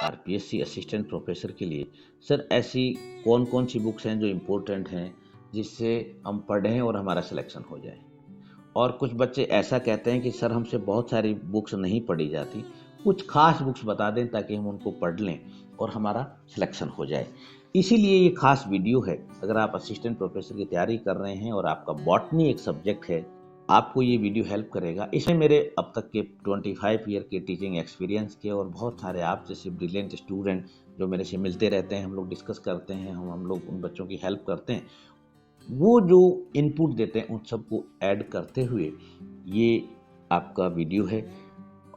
RPSC assistant professor के लिए sir ऐसी कौन कौन सी बुक्स हैं जो इम्पोर्टेंट हैं जिससे हम पढ़ें और हमारा सिलेक्शन हो जाए। और कुछ बच्चे ऐसा कहते हैं कि सर हमसे बहुत सारी बुक्स नहीं पढ़ी जाती, कुछ खास बुक्स बता दें ताकि हम उनको पढ़ लें और हमारा सिलेक्शन हो जाए। इसीलिए ये खास वीडियो है। अगर आप असिस्टेंट प्रोफेसर की तैयारी कर रहे हैं और आपका बॉटनी एक सब्जेक्ट है, आपको ये वीडियो हेल्प करेगा। इसमें मेरे अब तक के 25 ईयर के टीचिंग एक्सपीरियंस के और बहुत सारे आप जैसे ब्रिलियंट स्टूडेंट जो मेरे से मिलते रहते हैं, हम लोग डिस्कस करते हैं, हम लोग उन बच्चों की हेल्प करते हैं, वो जो इनपुट देते हैं उन सबको ऐड करते हुए ये आपका वीडियो है।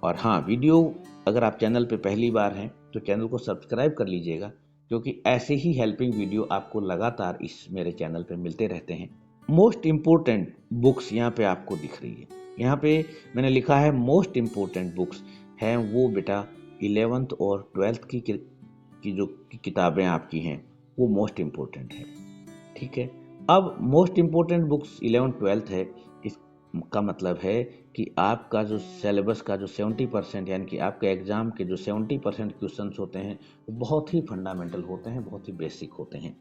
और हाँ, वीडियो अगर आप चैनल पे पहली बार हैं तो चैनल को सब्सक्राइब कर लीजिएगा, क्योंकि ऐसे ही हेल्पिंग वीडियो आपको लगातार इस मेरे चैनल पे मिलते रहते हैं। मोस्ट इम्पोर्टेंट बुक्स यहाँ पे आपको दिख रही है, यहाँ पे मैंने लिखा है मोस्ट इम्पोर्टेंट बुक्स हैं वो बेटा 11th और 12th की जो किताबें आपकी हैं वो मोस्ट इम्पोर्टेंट है। ठीक है, अब मोस्ट इम्पोर्टेंट बुक्स 11th-12th है, इसका मतलब है कि आपका जो सिलेबस का जो 70% यानी कि आपके एग्जाम के जो 70% क्वेश्चंस होते हैं वो बहुत ही फंडामेंटल होते हैं, बहुत ही बेसिक होते हैं।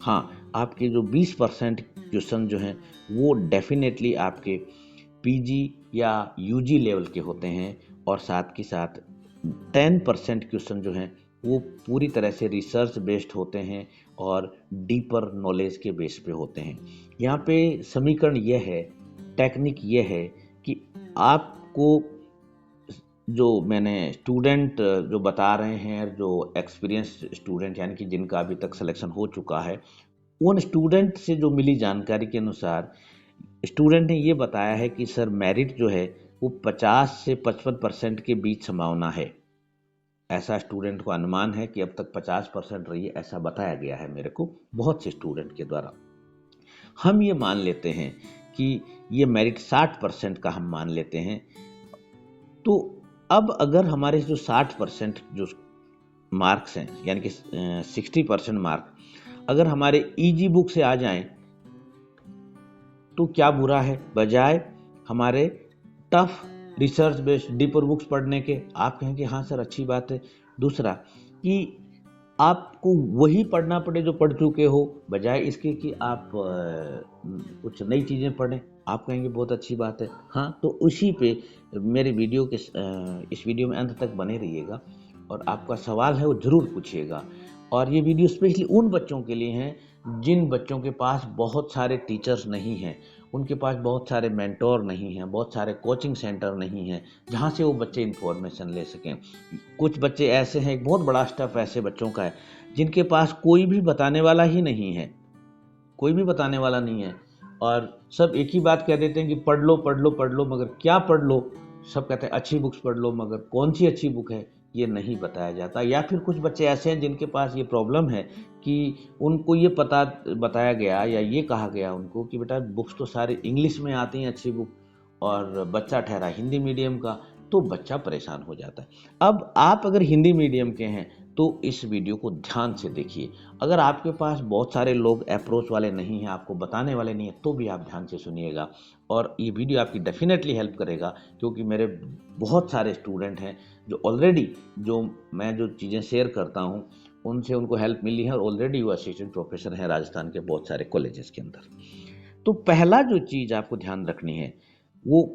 हाँ, आपके जो 20% क्वेश्चन जो हैं वो डेफिनेटली आपके पीजी या यूजी लेवल के होते हैं, और साथ के साथ 10% क्वेश्चन जो हैं वो पूरी तरह से रिसर्च बेस्ड होते हैं और डीपर नॉलेज के बेस पे होते हैं। यहाँ पे समीकरण यह है, टेक्निक यह है कि आपको जो मैंने स्टूडेंट जो बता रहे हैं, जो एक्सपीरियंस स्टूडेंट यानी कि जिनका अभी तक सिलेक्शन हो चुका है, उन स्टूडेंट से जो मिली जानकारी के अनुसार स्टूडेंट ने ये बताया है कि सर मेरिट जो है वो 50 से 55% के बीच संभावना है। ऐसा स्टूडेंट को अनुमान है कि अब तक 50% रही है, ऐसा बताया गया है मेरे को बहुत से स्टूडेंट के द्वारा। हम ये मान लेते हैं कि ये मेरिट 60% का हम मान लेते हैं। तो अब अगर हमारे जो 60% जो मार्क्स हैं यानी कि 60% मार्क अगर हमारे इजी बुक से आ जाएं तो क्या बुरा है, बजाय हमारे tough research based deeper books पढ़ने के। आप कहेंगे हाँ सर अच्छी बात है। दूसरा कि आपको वही पढ़ना पड़े जो पढ़ चुके हो, बजाय इसके कि आप कुछ नई चीज़ें पढ़ें। आप कहेंगे बहुत अच्छी बात है। हाँ, तो उसी पे मेरे वीडियो के इस वीडियो में अंत तक बने रहिएगा और आपका सवाल है वो ज़रूर पूछिएगा। और ये वीडियो स्पेशली उन बच्चों के लिए हैं जिन बच्चों के पास बहुत सारे टीचर्स नहीं हैं, उनके पास बहुत सारे मेंटोर नहीं हैं, बहुत सारे कोचिंग सेंटर नहीं हैं जहाँ से वो बच्चे इन्फॉर्मेशन ले सकें। कुछ बच्चे ऐसे हैं, एक बहुत बड़ा स्टफ ऐसे बच्चों का है जिनके पास कोई भी बताने वाला ही नहीं है, कोई भी बताने वाला नहीं है, और सब एक ही बात कह देते हैं कि पढ़ लो पढ़ लो पढ़ लो, मगर क्या पढ़ लो? सब कहते हैं अच्छी बुक्स पढ़ लो, मगर कौन सी अच्छी बुक है ये नहीं बताया जाता। या फिर कुछ बच्चे ऐसे हैं जिनके पास ये प्रॉब्लम है कि उनको ये बताया गया या ये कहा गया उनको कि बेटा बुक्स तो सारी इंग्लिश में आती हैं अच्छी बुक, और बच्चा ठहरा हिंदी मीडियम का, तो बच्चा परेशान हो जाता है। अब आप अगर हिंदी मीडियम के हैं तो इस वीडियो को ध्यान से देखिए। अगर आपके पास बहुत सारे लोग अप्रोच वाले नहीं हैं, आपको बताने वाले नहीं हैं, तो भी आप ध्यान से सुनिएगा और ये वीडियो आपकी डेफिनेटली हेल्प करेगा, क्योंकि मेरे बहुत सारे स्टूडेंट हैं जो ऑलरेडी जो मैं जो चीज़ें शेयर करता हूँ उनसे उनको हेल्प मिली है और ऑलरेडी वो असिस्टेंट प्रोफेसर हैं राजस्थान के बहुत सारे कॉलेजेस के अंदर। तो पहला जो चीज़ आपको ध्यान रखनी है वो,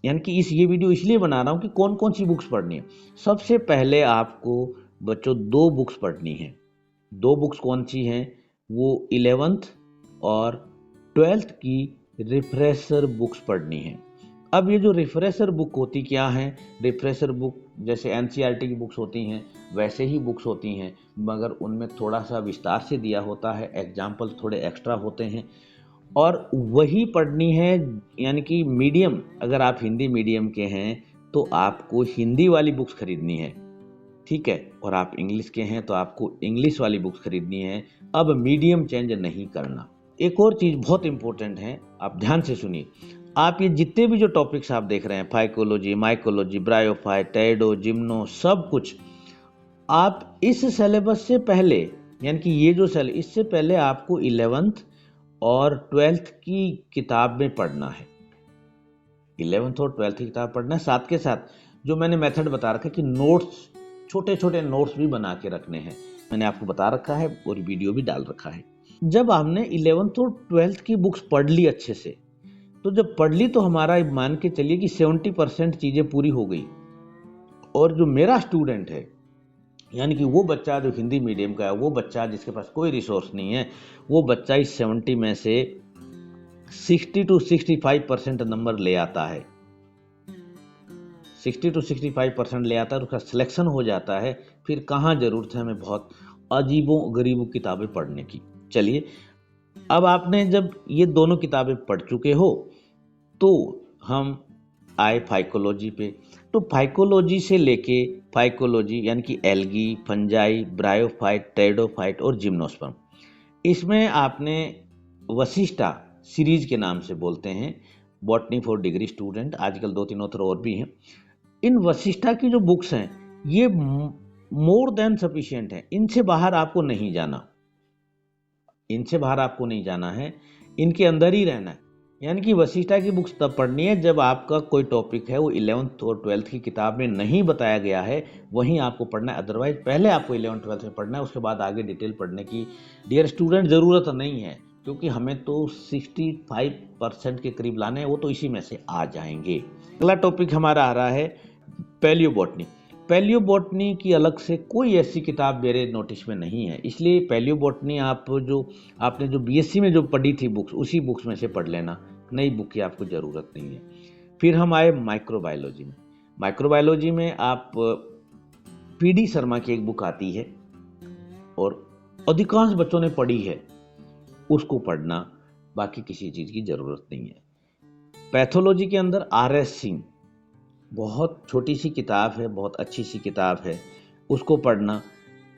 यानी कि ये वीडियो इसलिए बना रहा हूँ कि कौन कौन सी बुक्स पढ़नी है। सबसे पहले आपको बच्चों 2 बुक्स पढ़नी है। 2 बुक्स कौन सी हैं? वो 11th और 12th की रिफ्रेशर बुक्स पढ़नी है। अब ये जो रिफ्रेशर बुक होती क्या हैं? रिफ्रेशर बुक जैसे एनसीईआरटी की बुक्स होती हैं वैसे ही बुक्स होती हैं, मगर उनमें थोड़ा सा विस्तार से दिया होता है, एग्जाम्पल थोड़े एक्स्ट्रा होते हैं, और वही पढ़नी है। यानी कि मीडियम अगर आप हिंदी मीडियम के हैं तो आपको हिंदी वाली बुक्स खरीदनी है, ठीक है, और आप इंग्लिश के हैं तो आपको इंग्लिश वाली बुक्स खरीदनी है। अब मीडियम चेंज नहीं करना। एक और चीज़ बहुत इंपॉर्टेंट है, आप ध्यान से सुनिए। आप ये जितने भी जो टॉपिक्स आप देख रहे हैं, फाइकोलॉजी, माइकोलॉजी, ब्रायोफाइट, टेडो, जिम्नो, सब कुछ आप इस सिलेबस से पहले, यानी कि ये जो इससे पहले आपको 11th और 12th की किताब में पढ़ना है। 11th और 12th की किताब पढ़ना है, साथ के साथ जो मैंने मेथड बता रखा है कि नोट्स छोटे छोटे नोट्स भी बना के रखने हैं। मैंने आपको बता रखा है और वीडियो भी डाल रखा है। जब हमने 11th और 12th की बुक्स पढ़ ली अच्छे से, तो जब पढ़ ली तो हमारा मान के चलिए कि 70% चीज़ें पूरी हो गई। और जो मेरा स्टूडेंट है, यानी कि वो बच्चा जो हिंदी मीडियम का है, वो बच्चा जिसके पास कोई रिसोर्स नहीं है, वो बच्चा इस 70 में से 60 to 65% नंबर ले आता है। 60 to 65% ले आता है और उसका सिलेक्शन हो जाता है। फिर कहाँ ज़रूरत है हमें बहुत अजीबों गरीबों किताबें पढ़ने की। चलिए, अब आपने जब ये दोनों किताबें पढ़ चुके हो तो हम आए फाइकोलॉजी पे। तो फाइकोलॉजी से लेके फाइकोलॉजी यानी कि एल्गी, फंजाई, ब्रायोफाइट, टेरिडोफाइट और जिम्नोस्पर्म, इसमें आपने वशिष्ठा सीरीज के नाम से बोलते हैं, बॉटनी फॉर डिग्री स्टूडेंट, आजकल 2-3 ऑथर और भी हैं। इन वशिष्ठा की जो बुक्स हैं ये मोर देन सफिशिएंट है, इनसे बाहर आपको नहीं जाना, इनसे बाहर आपको नहीं जाना है, इनके अंदर ही रहना है। यानी कि वशिष्ठा की बुक्स तब पढ़नी है जब आपका कोई टॉपिक है वो 11th और 12th की किताब में नहीं बताया गया है, वहीं आपको पढ़ना है। अदरवाइज पहले आपको 11th 12th में पढ़ना है, उसके बाद आगे डिटेल पढ़ने की डियर स्टूडेंट ज़रूरत नहीं है, क्योंकि हमें तो 65% के करीब लाने हैं, वो तो इसी में से आ जाएंगे। अगला टॉपिक हमारा आ रहा है पैलियोबॉटनी। पैलियोबॉटनी की अलग से कोई ऐसी किताब मेरे नोटिस में नहीं है, इसलिए पैलियोबॉटनी आपने जो बीएससी में जो पढ़ी थी बुक्स, उसी बुक्स में से पढ़ लेना, नई बुक की आपको ज़रूरत नहीं है। फिर हम आए माइक्रोबायोलॉजी में। माइक्रोबायोलॉजी में आप पीडी शर्मा की एक बुक आती है और अधिकांश बच्चों ने पढ़ी है, उसको पढ़ना, बाकी किसी चीज़ की ज़रूरत नहीं है। पैथोलॉजी के अंदर आर.एस. सिंह, बहुत छोटी सी किताब है, बहुत अच्छी सी किताब है, उसको पढ़ना।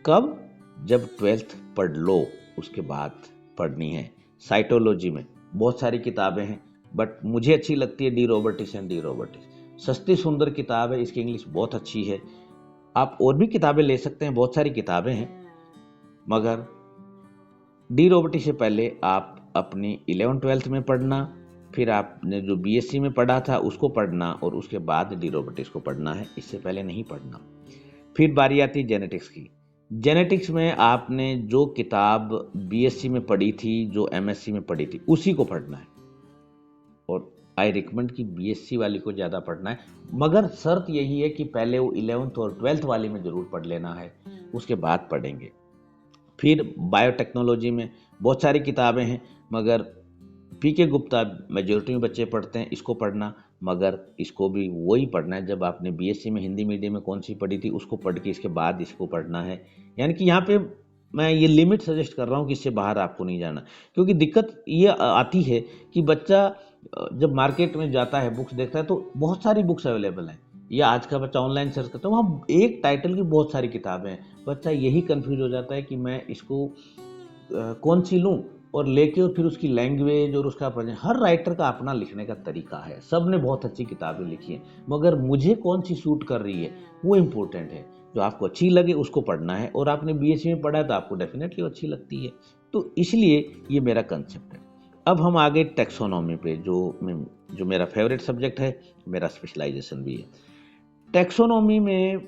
कब? जब 12th पढ़ लो उसके बाद पढ़नी है। साइटोलॉजी में बहुत सारी किताबें हैं, बट मुझे अच्छी लगती है डी रॉबर्टिस एंड डी रॉबर्टिस। सस्ती सुंदर किताब है, इसकी इंग्लिश बहुत अच्छी है। आप और भी किताबें ले सकते हैं, बहुत सारी किताबें हैं, मगर डी रॉबर्टिस से पहले आप अपनी 11th-12th में पढ़ना, फिर आपने जो बीएससी में पढ़ा था उसको पढ़ना और उसके बाद डी रॉबर्टिस को पढ़ना है, इससे पहले नहीं पढ़ना। फिर बारी आती है जेनेटिक्स की। जेनेटिक्स में आपने जो किताब बीएससी में पढ़ी थी, जो एमएससी में पढ़ी थी, उसी को पढ़ना है। और आई रिकमेंड कि बीएससी वाली को ज़्यादा पढ़ना है, मगर शर्त यही है कि पहले वो 11th और 12th वाली में ज़रूर पढ़ लेना है, उसके बाद पढ़ेंगे। फिर बायोटेक्नोलॉजी में बहुत सारी किताबें हैं, मगर पीके गुप्ता मेजोरिटी में बच्चे पढ़ते हैं, इसको पढ़ना, मगर इसको भी वही पढ़ना है जब आपने बीएससी में हिंदी मीडियम में कौन सी पढ़ी थी उसको पढ़ के इसके बाद इसको पढ़ना है। यानी कि यहाँ पे मैं ये लिमिट सजेस्ट कर रहा हूँ कि इससे बाहर आपको नहीं जाना, क्योंकि दिक्कत ये आती है कि बच्चा जब मार्केट में जाता है, बुक्स देखता है, तो बहुत सारी बुक्स अवेलेबल हैं, या आज का बच्चा ऑनलाइन सर्च करता है, वहाँ एक टाइटल की बहुत सारी किताबें हैं। बच्चा यही कंफ्यूज हो जाता है कि मैं इसको कौन सी लूँ, और लेके और फिर उसकी लैंग्वेज और उसका हर राइटर का अपना लिखने का तरीका है, सब ने बहुत अच्छी किताबें लिखी हैं, मगर मुझे कौन सी सूट कर रही है वो इम्पोर्टेंट है। जो आपको अच्छी लगे उसको पढ़ना है, और आपने बीएससी में पढ़ा है तो आपको डेफिनेटली अच्छी लगती है, तो इसलिए ये मेरा कंसेप्ट है। अब हम आगे टैक्सोनॉमी पे, जो मेरा फेवरेट सब्जेक्ट है, मेरा स्पेशलाइजेशन भी है। टैक्सोनॉमी में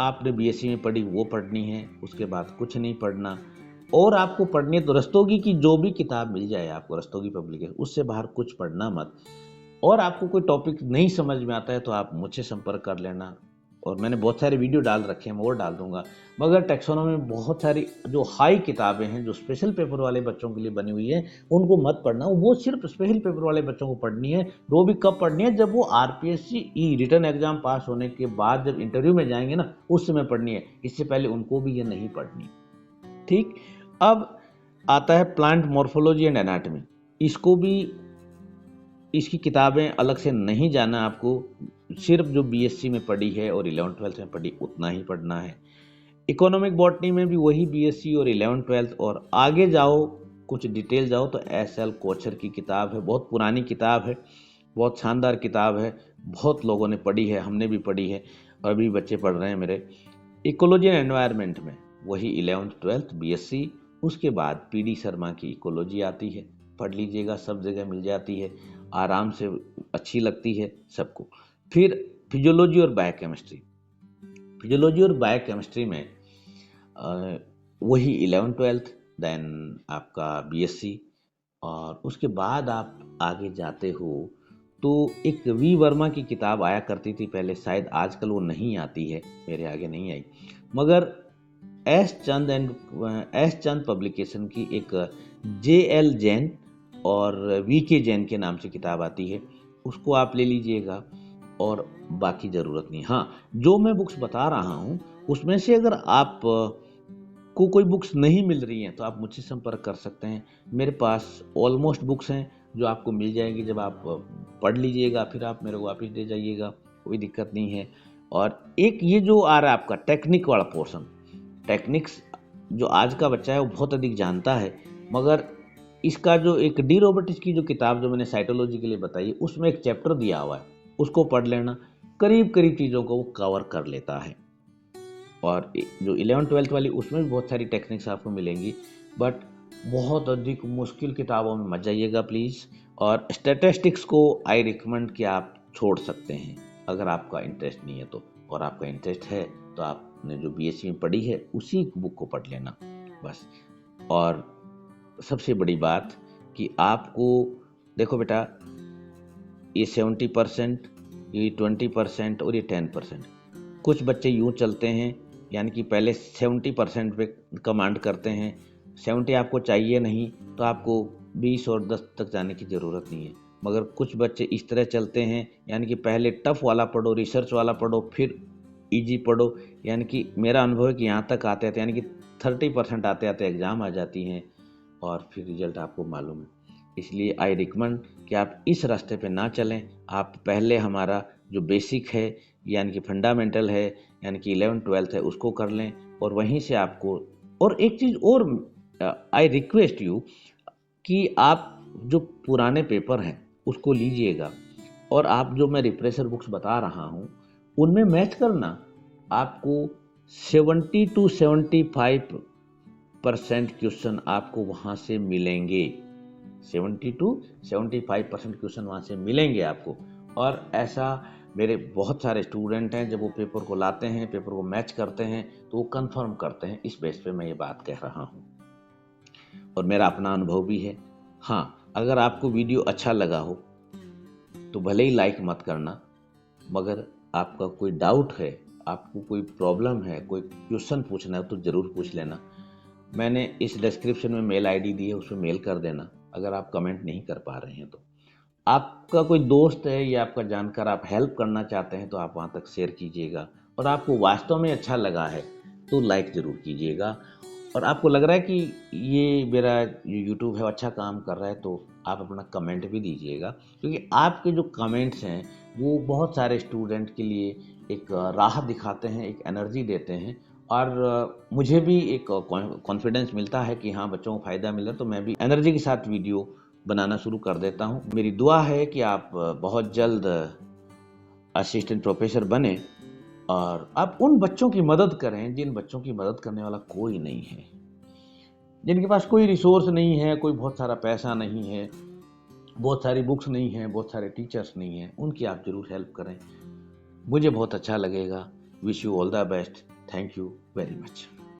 आपने बीएससी में पढ़ी वो पढ़नी है, उसके बाद कुछ नहीं पढ़ना। और आपको पढ़नी है तो रस्तोगी की जो भी किताब मिल जाए आपको, रस्तोगी पब्लिकेशन, उससे बाहर कुछ पढ़ना मत। और आपको कोई टॉपिक नहीं समझ में आता है तो आप मुझसे संपर्क कर लेना, और मैंने बहुत सारे वीडियो डाल रखे हैं, मैं और डाल दूंगा। मगर टैक्सोनॉमी में बहुत सारी जो हाई किताबें हैं, जो स्पेशल पेपर वाले बच्चों के लिए बनी हुई है, उनको मत पढ़ना। वो सिर्फ स्पेशल पेपर वाले बच्चों को पढ़नी है, वो भी कब पढ़नी है? जब वो आरपीएससी रिटर्न एग्जाम पास होने के बाद जब इंटरव्यू में जाएंगे ना, उस समय पढ़नी है, इससे पहले उनको भी ये नहीं पढ़नी। ठीक। अब आता है प्लांट मॉर्फोलॉजी एंड एनाटॉमी। इसको भी, इसकी किताबें अलग से नहीं जाना आपको, सिर्फ जो बीएससी में पढ़ी है और 11th-12th में पढ़ी उतना ही पढ़ना है। इकोनॉमिक बॉटनी में भी वही बीएससी और 11th-12th, और आगे जाओ कुछ डिटेल जाओ तो एसएल कोचर की किताब है, बहुत पुरानी किताब है, बहुत शानदार किताब है, बहुत लोगों ने पढ़ी है, हमने भी पढ़ी है, और अभी बच्चे पढ़ रहे हैं मेरे। इकोलॉजी एंड एनवायरनमेंट में वही 11th-12th बीएससी, उसके बाद पीडी शर्मा की इकोलॉजी आती है, पढ़ लीजिएगा, सब जगह मिल जाती है, आराम से, अच्छी लगती है सबको। फिर फिजियोलॉजी और बायोकेमिस्ट्री। फिजियोलॉजी और बायोकेमिस्ट्री में वही 11th-12th, देन आपका बीएससी, और उसके बाद आप आगे जाते हो तो एक वी वर्मा की किताब आया करती थी पहले, शायद आजकल वो नहीं आती है, मेरे आगे नहीं आई, मगर एस चंद पब्लिकेशन की एक जे एल जैन और वी के जैन के नाम से किताब आती है, उसको आप ले लीजिएगा और बाकी ज़रूरत नहीं। हाँ, जो मैं बुक्स बता रहा हूँ उसमें से अगर आप को कोई बुक्स नहीं मिल रही हैं तो आप मुझसे संपर्क कर सकते हैं। मेरे पास ऑलमोस्ट बुक्स हैं जो आपको मिल जाएंगी, जब आप पढ़ लीजिएगा फिर आप मेरे को वापस दे जाइएगा, कोई दिक्कत नहीं है। और एक ये जो आ रहा है आपका टेक्निक वाला पोर्शन, टेक्निक्स जो आज का बच्चा है वो बहुत अधिक जानता है, मगर इसका जो एक डी रॉबर्टिस की जो किताब जो मैंने साइटोलॉजी के लिए बताई, उसमें एक चैप्टर दिया हुआ है, उसको पढ़ लेना, करीब करीब चीज़ों को वो कवर कर लेता है। और जो 11th-12th वाली उसमें भी बहुत सारी टेक्निक्स आपको मिलेंगी, बट बहुत अधिक मुश्किल किताबों में मत जाइएगा प्लीज़। और स्टैटिस्टिक्स को आई रिकमेंड कि आप छोड़ सकते हैं अगर आपका इंटरेस्ट नहीं है तो, और आपका इंटरेस्ट है तो आपने जो बीएससी में पढ़ी है उसी बुक को पढ़ लेना बस। और सबसे बड़ी बात कि आपको देखो बेटा, ये 70%, ये 20% और ये 10%, कुछ बच्चे यूँ चलते हैं, यानी कि पहले 70% पे कमांड करते हैं, 70 आपको चाहिए नहीं तो आपको 20 और 10 तक जाने की ज़रूरत नहीं है। मगर कुछ बच्चे इस तरह चलते हैं, यानी कि पहले टफ वाला पढ़ो, रिसर्च वाला पढ़ो, फिर इजी पढ़ो, यानी कि मेरा अनुभव है कि यहाँ तक आते आते, यानी कि 30% आते आते एग्ज़ाम आ जाती हैं और फिर रिजल्ट आपको मालूम है। इसलिए आई रिकमेंड कि आप इस रास्ते पे ना चलें। आप पहले हमारा जो बेसिक है यानी कि फंडामेंटल है, यानी कि 11th-12th है, उसको कर लें, और वहीं से आपको, और एक चीज़ और, आई रिक्वेस्ट यू कि आप जो पुराने पेपर हैं उसको लीजिएगा, और आप जो मैं रिफ्रेशर बुक्स बता रहा हूँ उनमें मैच करना, आपको 70 to 75% क्वेश्चन आपको वहाँ से मिलेंगे, 70 to 75% क्वेश्चन वहाँ से मिलेंगे आपको। और ऐसा मेरे बहुत सारे स्टूडेंट हैं, जब वो पेपर को लाते हैं, पेपर को मैच करते हैं, तो वो कंफर्म करते हैं। इस बेस पे मैं ये बात कह रहा हूँ और मेरा अपना अनुभव भी है। हाँ, अगर आपको वीडियो अच्छा लगा हो तो भले ही लाइक मत करना, मगर आपका कोई डाउट है, आपको कोई प्रॉब्लम है, कोई क्वेश्चन पूछना है तो ज़रूर पूछ लेना। मैंने इस डिस्क्रिप्शन में मेल आईडी दी है, उस पर मेल कर देना अगर आप कमेंट नहीं कर पा रहे हैं तो। आपका कोई दोस्त है या आपका जानकार, आप हेल्प करना चाहते हैं तो आप वहाँ तक शेयर कीजिएगा, और आपको वास्तव में अच्छा लगा है तो लाइक ज़रूर कीजिएगा। और आपको लग रहा है कि ये मेरा यूट्यूब है अच्छा काम कर रहा है तो आप अपना कमेंट भी दीजिएगा, क्योंकि आपके जो कमेंट्स हैं वो बहुत सारे स्टूडेंट के लिए एक राह दिखाते हैं, एक एनर्जी देते हैं, और मुझे भी एक कॉन्फिडेंस मिलता है कि हाँ बच्चों को फ़ायदा मिल रहा है, तो मैं भी एनर्जी के साथ वीडियो बनाना शुरू कर देता हूँ। मेरी दुआ है कि आप बहुत जल्द असिस्टेंट प्रोफेसर बने और आप उन बच्चों की मदद करें जिन बच्चों की मदद करने वाला कोई नहीं है, जिनके पास कोई रिसोर्स नहीं है, कोई बहुत सारा पैसा नहीं है, बहुत सारी बुक्स नहीं हैं, बहुत सारे टीचर्स नहीं हैं, उनकी आप ज़रूर हेल्प करें। मुझे बहुत अच्छा लगेगा। Wish you all the best. Thank you very much.